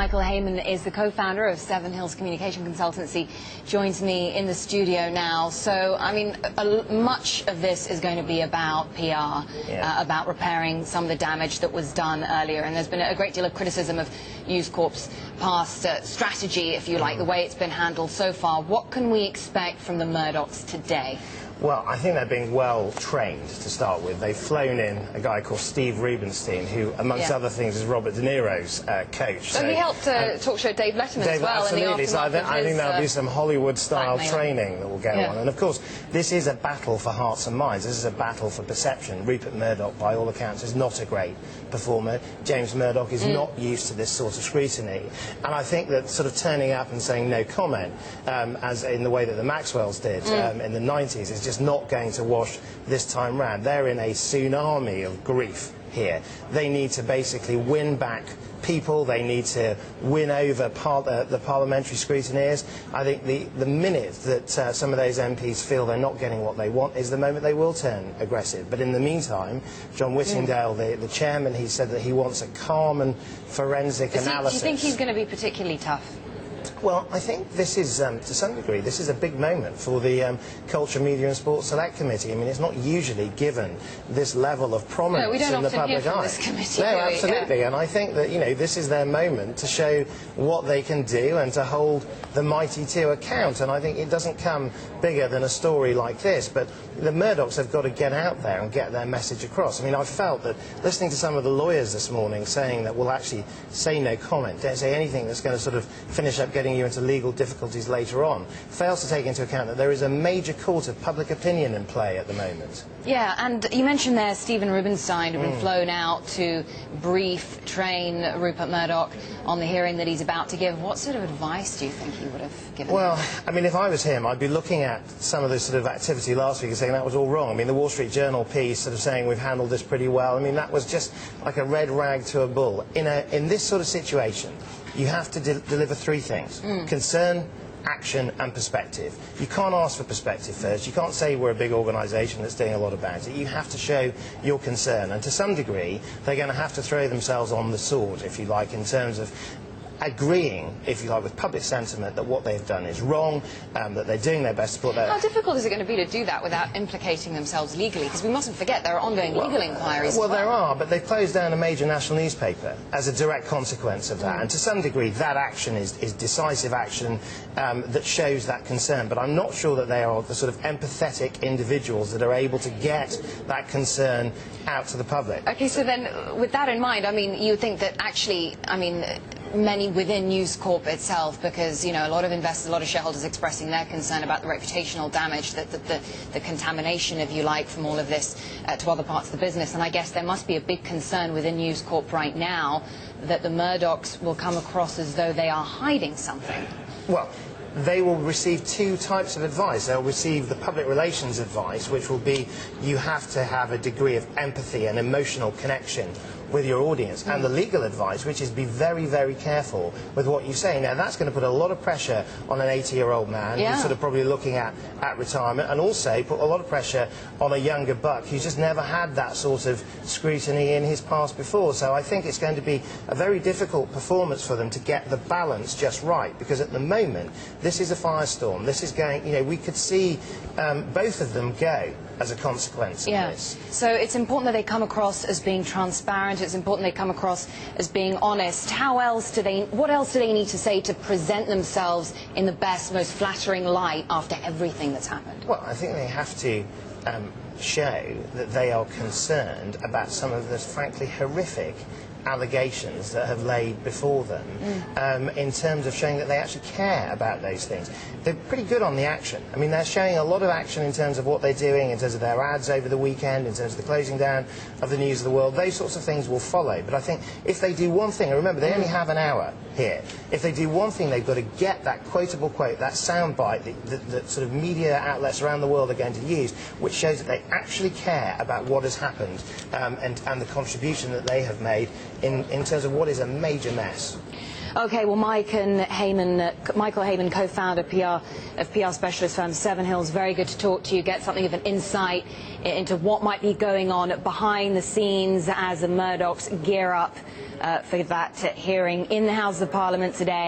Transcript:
Michael Hayman is the co-founder of Seven Hills Communication Consultancy, joins me in the studio now. So, I mean, much of this is going to be about PR, about repairing some of the damage that was done earlier. And there's been a great deal of criticism of News Corp's past strategy, if you like, the way it's been handled so far. What can we expect from the Murdochs today? Well, I think they're being well trained to start with. They've flown in a guy called Steve Rubinstein, who, amongst other things, is Robert De Niro's coach. So he helped talk show Dave Letterman as well. Absolutely. So I think there'll be some Hollywood-style training that will go on. And of course, this is a battle for hearts and minds. This is a battle for perception. Rupert Murdoch, by all accounts, is not a great performer. James Murdoch is not used to this sort of scrutiny. And I think that sort of turning up and saying no comment, as in the way that the Maxwells did in the 90s, is just not going to wash this time round. They're in a tsunami of grief here. They need to basically win back people. They need to win over the parliamentary scrutineers. I think the minute that some of those MPs feel they're not getting what they want is the moment they will turn aggressive. But in the meantime, John Whittingdale, the chairman, he said that he wants a calm and forensic analysis. Do you think he's going to be particularly tough? Well, I think this is, to some degree, this is a big moment for the Culture, Media and Sports Select Committee. I mean, it's not usually given this level of prominence in the public eye. This committee, no, absolutely. And I think that, you know, this is their moment to show what they can do and to hold the mighty to account. And I think it doesn't come bigger than a story like this. But the Murdochs have got to get out there and get their message across. I mean, I felt that listening to some of the lawyers this morning saying that we'll actually say no comment, don't say anything that's going to sort of finish up getting you into legal difficulties later on, fails to take into account that there is a major court of public opinion in play at the moment. Yeah, and you mentioned there Stephen Rubinstein had been flown out to train Rupert Murdoch on the hearing that he's about to give. What sort of advice do you think he would have given? Well, I mean, if I was him, I'd be looking at some of the sort of activity last week and saying that was all wrong. I mean, the Wall Street Journal piece sort of saying we've handled this pretty well. I mean, that was just like a red rag to a bull. In this sort of situation, you have to deliver three things: concern, action and perspective. You can't ask for perspective first. You can't say we're a big organisation that's doing a lot about it. You have to show your concern, and to some degree they're going to have to throw themselves on the sword, if you like, in terms of agreeing, if you like, with public sentiment that what they've done is wrong, that they're doing their best to put their... How difficult is it going to be to do that without implicating themselves legally? Because we mustn't forget there are ongoing legal inquiries. Well, there are, but they've closed down a major national newspaper as a direct consequence of that. And to some degree, that action is decisive action that shows that concern. But I'm not sure that they are the sort of empathetic individuals that are able to get that concern out to the public. Okay, so then, with that in mind, I mean, you think that actually, I mean, many within News Corp itself, because, you know, a lot of investors, a lot of shareholders expressing their concern about the reputational damage, that the contamination, if you like, from all of this to other parts of the business. And I guess there must be a big concern within News Corp right now that the Murdochs will come across as though they are hiding something. Well, they will receive two types of advice. They'll receive the public relations advice, which will be you have to have a degree of empathy and emotional connection with your audience, and the legal advice, which is be very, very careful with what you say. Now, that's going to put a lot of pressure on an 80-year-old man who's sort of probably looking at retirement, and also put a lot of pressure on a younger buck who's just never had that sort of scrutiny in his past before. So I think it's going to be a very difficult performance for them to get the balance just right, because at the moment, this is a firestorm. This is going, you know, we could see both of them go as a consequence of this. So it's important that they come across as being transparent. It's important they come across as being honest. What else do they need to say to present themselves in the best, most flattering light after everything that's happened? Well, I think they have to show that they are concerned about some of the, frankly, horrific allegations that have laid before them in terms of showing that they actually care about those things. They're pretty good on the action. I mean, they're showing a lot of action in terms of what they're doing, in terms of their ads over the weekend, in terms of the closing down of the News of the World. Those sorts of things will follow. But I think if they do one thing, and remember, they only have an hour here. If they do one thing, they've got to get that quotable quote, that soundbite that sort of media outlets around the world are going to use, which shows that they actually care about what has happened and the contribution that they have made in terms of what is a major mess. Okay, well, Michael Hayman, co-founder of PR specialist firm Seven Hills, very good to talk to you, get something of an insight into what might be going on behind the scenes as the Murdochs gear up for that hearing in the House of Parliament today.